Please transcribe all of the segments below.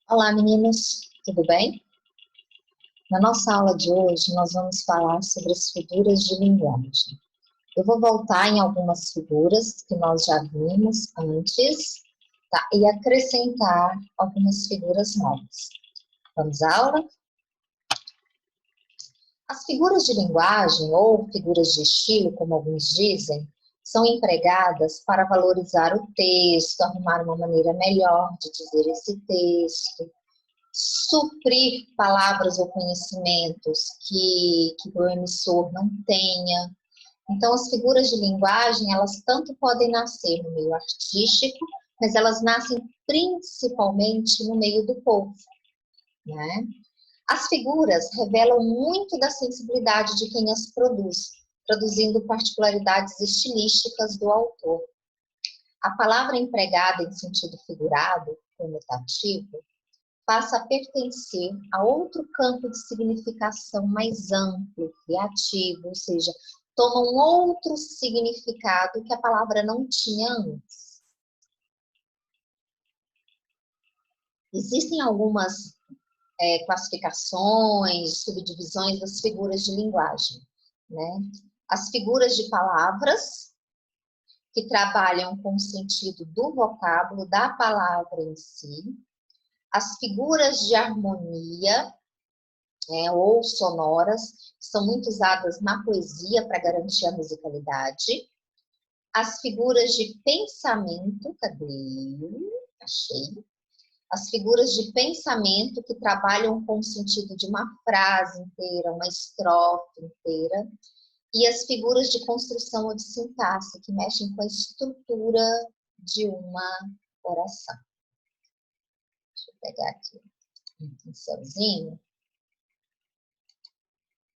Olá, meninos, tudo bem? Na nossa aula de hoje, nós vamos falar sobre as figuras de linguagem. Eu vou voltar em algumas figuras que nós já vimos antes, tá? E acrescentar algumas figuras novas. Vamos à aula? As figuras de linguagem, ou figuras de estilo, como alguns dizem, são empregadas para valorizar o texto, arrumar uma maneira melhor de dizer esse texto, suprir palavras ou conhecimentos que o emissor não tenha. Então, as figuras de linguagem, elas tanto podem nascer no meio artístico, mas elas nascem principalmente no meio do povo, né? As figuras revelam muito da sensibilidade de quem as produz, produzindo particularidades estilísticas do autor. A palavra empregada em sentido figurado, conotativo, passa a pertencer a outro campo de significação mais amplo, criativo, ou seja, toma um outro significado que a palavra não tinha antes. Existem algumas classificações, subdivisões das figuras de linguagem, né? As figuras de palavras, que trabalham com o sentido do vocábulo, da palavra em si. As figuras de harmonia, ou sonoras, são muito usadas na poesia para garantir a musicalidade. As figuras de pensamento, cadê? Achei. As figuras de pensamento que trabalham com o sentido de uma frase inteira, uma estrofe inteira. E as figuras de construção ou de sintaxe, que mexem com a estrutura de uma oração. Deixa eu pegar aqui um pincelzinho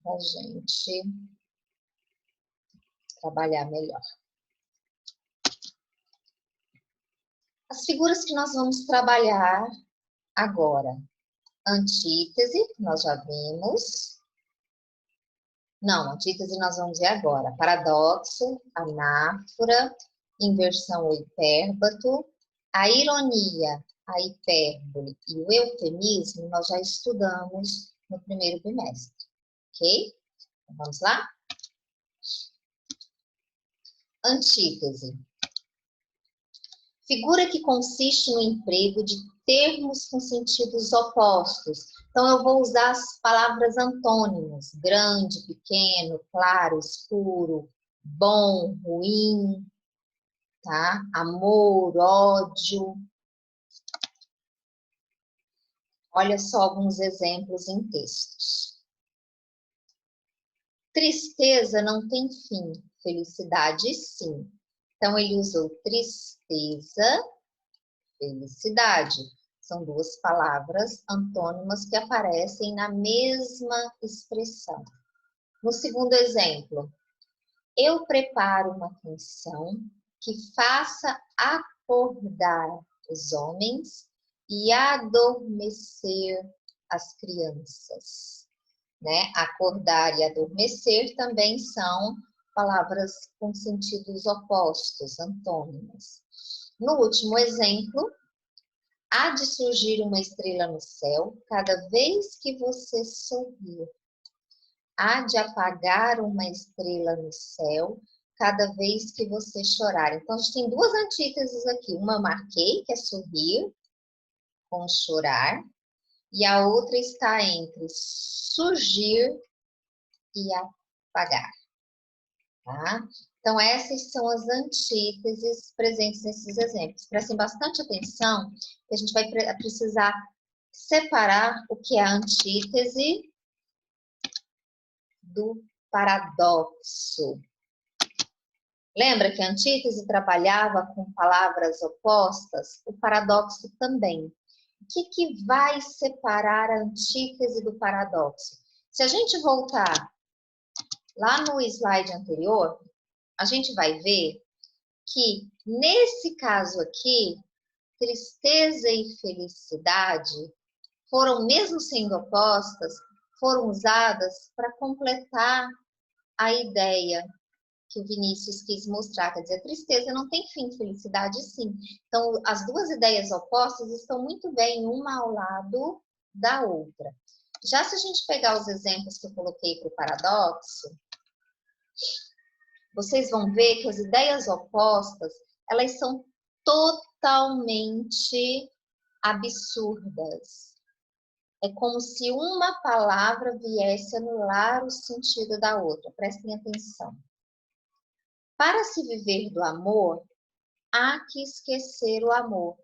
para a gente trabalhar melhor. As figuras que nós vamos trabalhar agora. Antítese, que nós já vimos. Não, antítese nós vamos ver agora. Paradoxo, anáfora, inversão ou hipérbato. A ironia, a hipérbole e o eufemismo nós já estudamos no primeiro bimestre, ok? Então, vamos lá? Antítese. Figura que consiste no emprego de termos com sentidos opostos. Então, eu vou usar as palavras antônimos: grande, pequeno, claro, escuro, bom, ruim, tá? Amor, ódio. Olha só alguns exemplos em textos. Tristeza não tem fim, felicidade sim. Então, ele usou tristeza, felicidade. São duas palavras antônimas que aparecem na mesma expressão. No segundo exemplo, eu preparo uma canção que faça acordar os homens e adormecer as crianças. Né? Acordar e adormecer também são palavras com sentidos opostos, antônimas. No último exemplo, há de surgir uma estrela no céu cada vez que você sorrir. Há de apagar uma estrela no céu cada vez que você chorar. Então, a gente tem duas antíteses aqui. Uma eu marquei, que é sorrir, com chorar. E a outra está entre surgir e apagar. Tá? Então, essas são as antíteses presentes nesses exemplos. Prestem bastante atenção, que a gente vai precisar separar o que é a antítese do paradoxo. Lembra que a antítese trabalhava com palavras opostas? O paradoxo também. O que vai separar a antítese do paradoxo? Se a gente voltar lá no slide anterior, a gente vai ver que, nesse caso aqui, tristeza e felicidade foram, mesmo sendo opostas, foram usadas para completar a ideia. que o Vinícius quis mostrar. Quer dizer, tristeza não tem fim, felicidade sim. Então, as duas ideias opostas estão muito bem uma ao lado da outra. Já se a gente pegar os exemplos que eu coloquei para o paradoxo, vocês vão ver que as ideias opostas, elas são totalmente absurdas. É como se uma palavra viesse anular o sentido da outra. Prestem atenção. Para se viver do amor, há que esquecer o amor.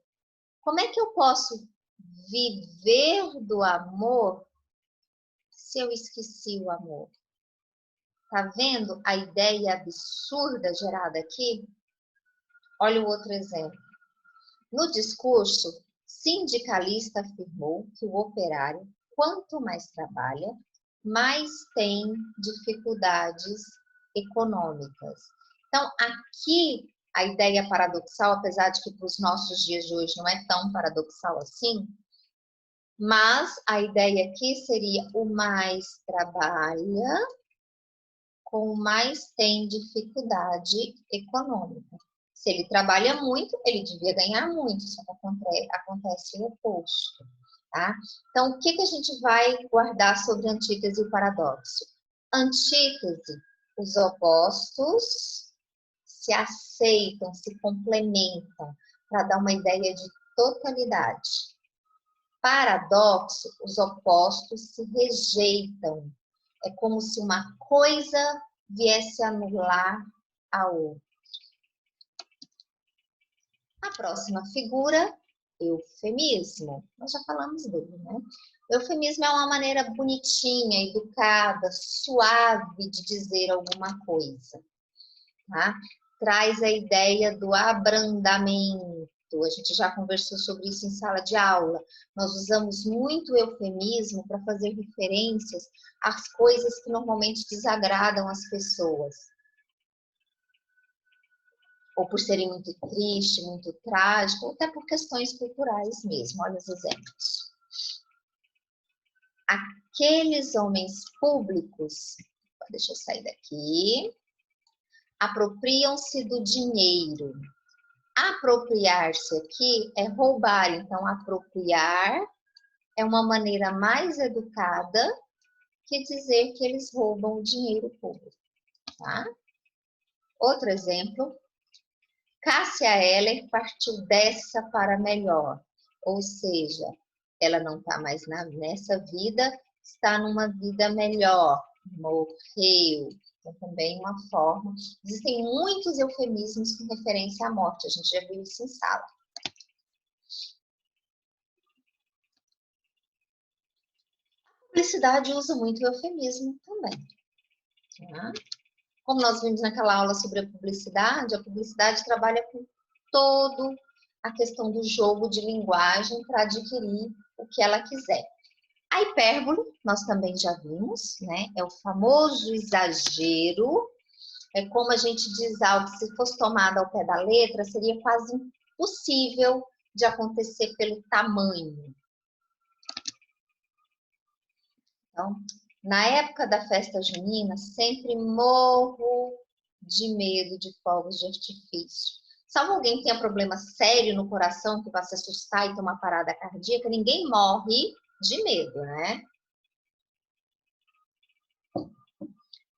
Como é que eu posso viver do amor se eu esqueci o amor? Tá vendo a ideia absurda gerada aqui? Olha o outro exemplo. No discurso, sindicalista afirmou que o operário, quanto mais trabalha, mais tem dificuldades econômicas. Então, aqui a ideia paradoxal, apesar de que para os nossos dias de hoje não é tão paradoxal assim, mas a ideia aqui seria o mais trabalha, com mais tem dificuldade econômica. Se ele trabalha muito, ele devia ganhar muito, só que acontece o oposto. Tá? Então, o que a gente vai guardar sobre antítese e paradoxo? Antítese, os opostos se aceitam, se complementam, para dar uma ideia de totalidade. Paradoxo, os opostos se rejeitam. É como se uma coisa viesse anular a outra. A próxima figura, eufemismo. Nós já falamos dele, né? Eufemismo é uma maneira bonitinha, educada, suave de dizer alguma coisa. Tá? Traz a ideia do abrandamento. A gente já conversou sobre isso em sala de aula. Nós usamos muito eufemismo para fazer referências às coisas que normalmente desagradam as pessoas. Ou por serem muito tristes, muito trágicos, ou até por questões culturais mesmo. Olha os exemplos. Aqueles homens públicos, deixa eu sair daqui, apropriam-se do dinheiro. Apropriar-se aqui é roubar, então apropriar é uma maneira mais educada que dizer que eles roubam o dinheiro público, tá? Outro exemplo, Cássia Eller partiu dessa para melhor, ou seja, ela não está mais nessa vida, está numa vida melhor, morreu. Então, também uma forma. Existem muitos eufemismos com referência à morte, a gente já viu isso em sala. A publicidade usa muito eufemismo também. Tá? Como nós vimos naquela aula sobre a publicidade trabalha com toda a questão do jogo de linguagem para adquirir o que ela quiser. A hipérbole, nós também já vimos, né? É o famoso exagero. É como a gente diz algo que se fosse tomado ao pé da letra, seria quase impossível de acontecer pelo tamanho. Então, na época da festa junina, sempre morro de medo de fogos de artifício. Salvo alguém que tenha problema sério no coração, que vai se assustar e ter uma parada cardíaca, ninguém morre de medo, né?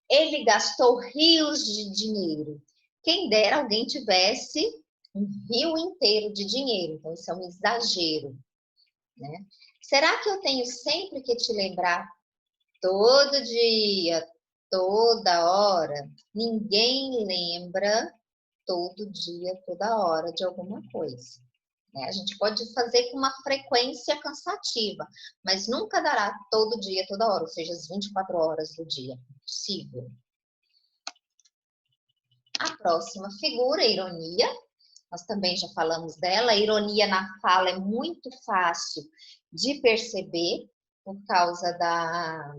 Ele gastou rios de dinheiro. Quem dera alguém tivesse um rio inteiro de dinheiro. Então, isso é um exagero, né? Será que eu tenho sempre que te lembrar todo dia, toda hora? Ninguém lembra todo dia, toda hora de alguma coisa. A gente pode fazer com uma frequência cansativa, mas nunca dará todo dia, toda hora, ou seja, as 24 horas do dia. Impossível. A próxima figura, ironia. Nós também já falamos dela. A ironia na fala é muito fácil de perceber por causa da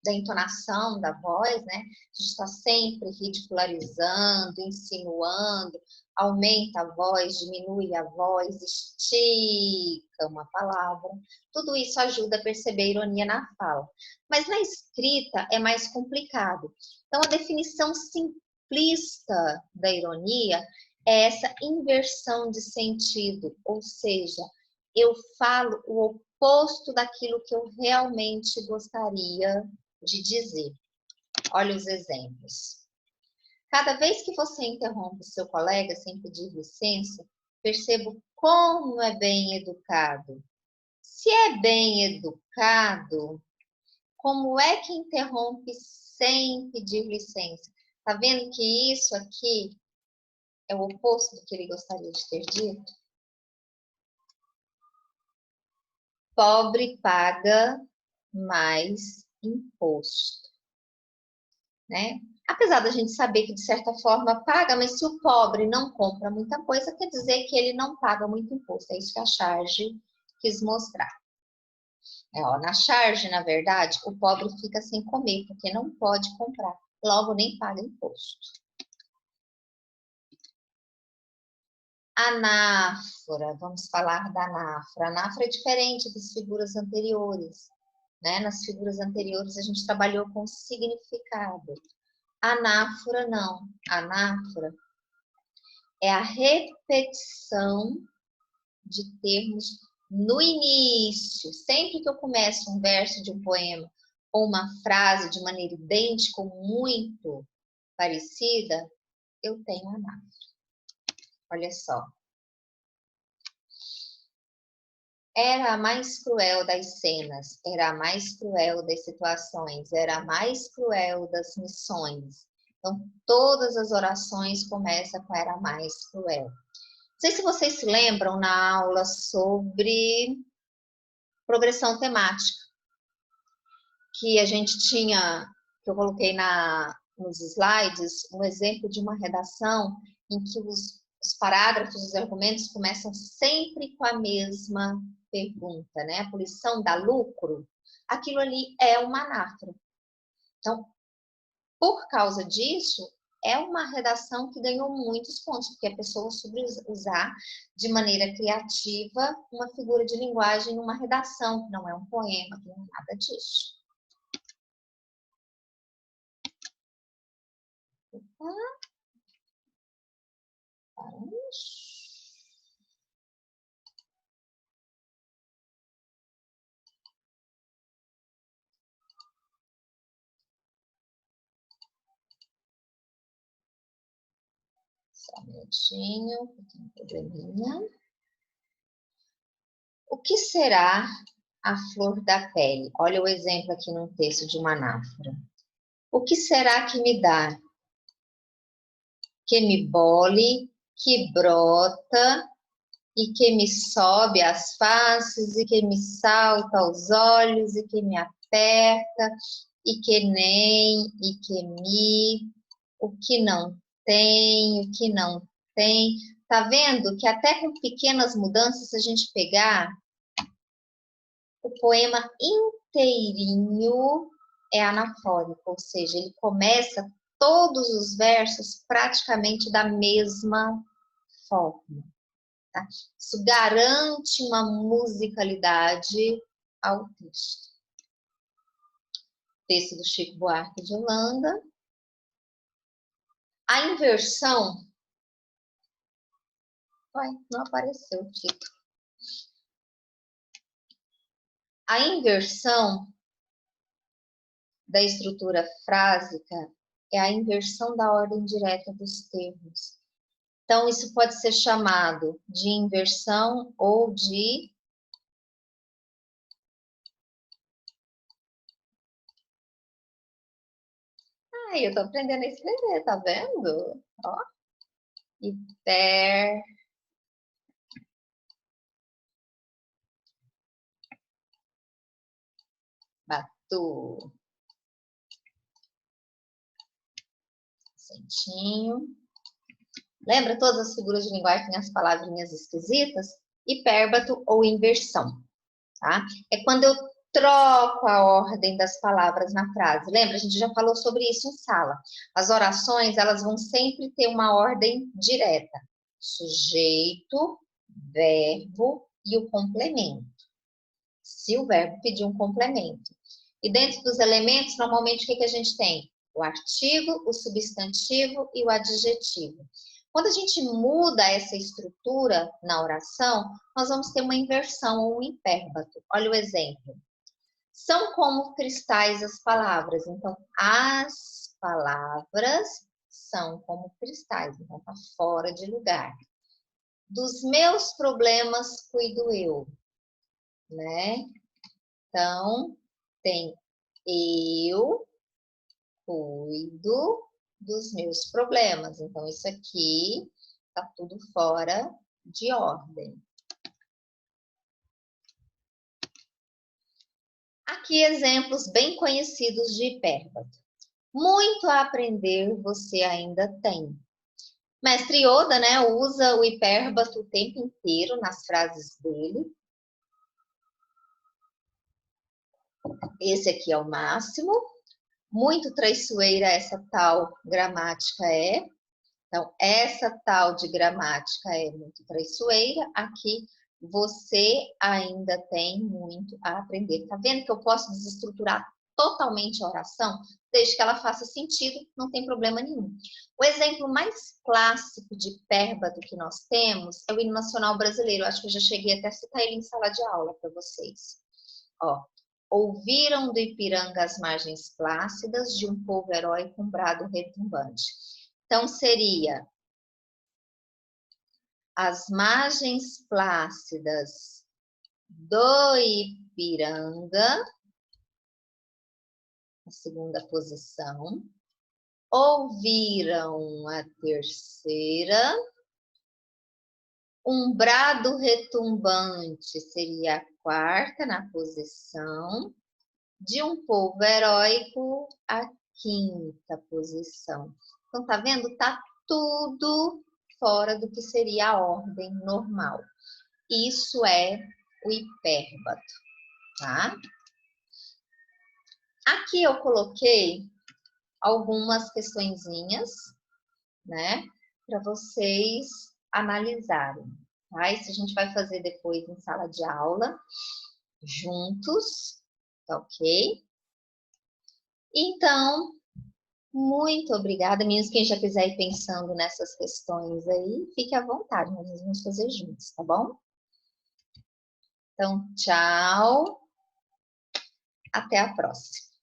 entonação da voz, né? A gente está sempre ridicularizando, insinuando, aumenta a voz, diminui a voz, estica uma palavra. Tudo isso ajuda a perceber a ironia na fala. Mas na escrita é mais complicado. Então, a definição simplista da ironia é essa inversão de sentido, ou seja, eu falo o oposto daquilo que eu realmente gostaria de dizer. Olha os exemplos. Cada vez que você interrompe seu colega sem pedir licença, percebo como é bem educado. Se é bem educado, como é que interrompe sem pedir licença? Tá vendo que isso aqui é o oposto do que ele gostaria de ter dito? Pobre paga mais imposto, né? Apesar da gente saber que de certa forma paga, mas se o pobre não compra muita coisa, quer dizer que ele não paga muito imposto. É isso que a charge quis mostrar. Na charge, na verdade, o pobre fica sem comer, porque não pode comprar, logo nem paga imposto. Anáfora, vamos falar da anáfora. A anáfora é diferente das figuras anteriores, né? Nas figuras anteriores a gente trabalhou com significado. Anáfora não. Anáfora é a repetição de termos no início. Sempre que eu começo um verso de um poema ou uma frase de maneira idêntica ou muito parecida, eu tenho anáfora. Olha só. Era a mais cruel das cenas, era a mais cruel das situações, era a mais cruel das missões. Então, todas as orações começam com era a mais cruel. Não sei se vocês se lembram na aula sobre progressão temática, que a gente tinha, que eu coloquei nos slides, um exemplo de uma redação em que os parágrafos, os argumentos começam sempre com a mesma pergunta, né? A poluição dá lucro? Aquilo ali é uma anáfora. Então, por causa disso, é uma redação que ganhou muitos pontos, porque a pessoa soube usar de maneira criativa uma figura de linguagem numa redação, que não é um poema, que não é nada disso. Só um minutinho, tem um probleminha. O que será a flor da pele? Olha o exemplo aqui num texto de uma anáfora. O que será que me dá? Que me bole, que brota e que me sobe às faces e que me salta aos olhos e que me aperta e que nem e que me, o que não tem, o que não tem. Tá vendo que até com pequenas mudanças, se a gente pegar o poema inteirinho é anafórico, ou seja, ele começa todos os versos praticamente da mesma forma. Tá? Isso garante uma musicalidade ao texto. Texto do Chico Buarque de Holanda. A inversão... Ué, não apareceu o título. A inversão da estrutura frásica é a inversão da ordem direta dos termos. Então, isso pode ser chamado de inversão ou de eu tô aprendendo a escrever, tá vendo? Ó. Batu. Centinho. Lembra todas as figuras de linguagem que têm as palavrinhas esquisitas? Hipérbato ou inversão, tá? É quando eu troco a ordem das palavras na frase. Lembra? A gente já falou sobre isso em sala. As orações, elas vão sempre ter uma ordem direta. Sujeito, verbo e o complemento. Se o verbo pedir um complemento. E dentro dos elementos, normalmente, o que a gente tem? o artigo, o substantivo e o adjetivo. Quando a gente muda essa estrutura na oração, nós vamos ter uma inversão ou um impérbato. Olha o exemplo. São como cristais as palavras. Então, as palavras são como cristais. Então, está fora de lugar. Dos meus problemas cuido eu, né? Então, tem eu cuido dos meus problemas. Então, isso aqui está tudo fora de ordem. Aqui exemplos bem conhecidos de hipérbato. Muito a aprender você ainda tem. Mestre Yoda, né, usa o hipérbato o tempo inteiro nas frases dele. Esse aqui é o máximo. Muito traiçoeira essa tal gramática é. Então, essa tal de gramática é muito traiçoeira. Aqui, você ainda tem muito a aprender. Tá vendo que eu posso desestruturar totalmente a oração? Desde que ela faça sentido, não tem problema nenhum. O exemplo mais clássico de hipérbato que nós temos é o hino nacional brasileiro. Eu acho que eu já cheguei até a citar ele em sala de aula para vocês. Ó. Ouviram do Ipiranga as margens plácidas de um povo heróico com brado retumbante. Então, seria as margens plácidas do Ipiranga, a segunda posição. Ouviram a terceira. Um brado retumbante seria a quarta na posição. De um povo heróico, a quinta posição. Então, tá vendo? Tá tudo fora do que seria a ordem normal. Isso é o hipérbato, tá? Aqui eu coloquei algumas questõezinhas, né? Para vocês analisarem, tá? Isso a gente vai fazer depois em sala de aula, juntos, tá ok? Então, muito obrigada, meninos. Quem já quiser ir pensando nessas questões aí, fique à vontade, nós vamos fazer juntos, tá bom? Então, tchau. Até a próxima.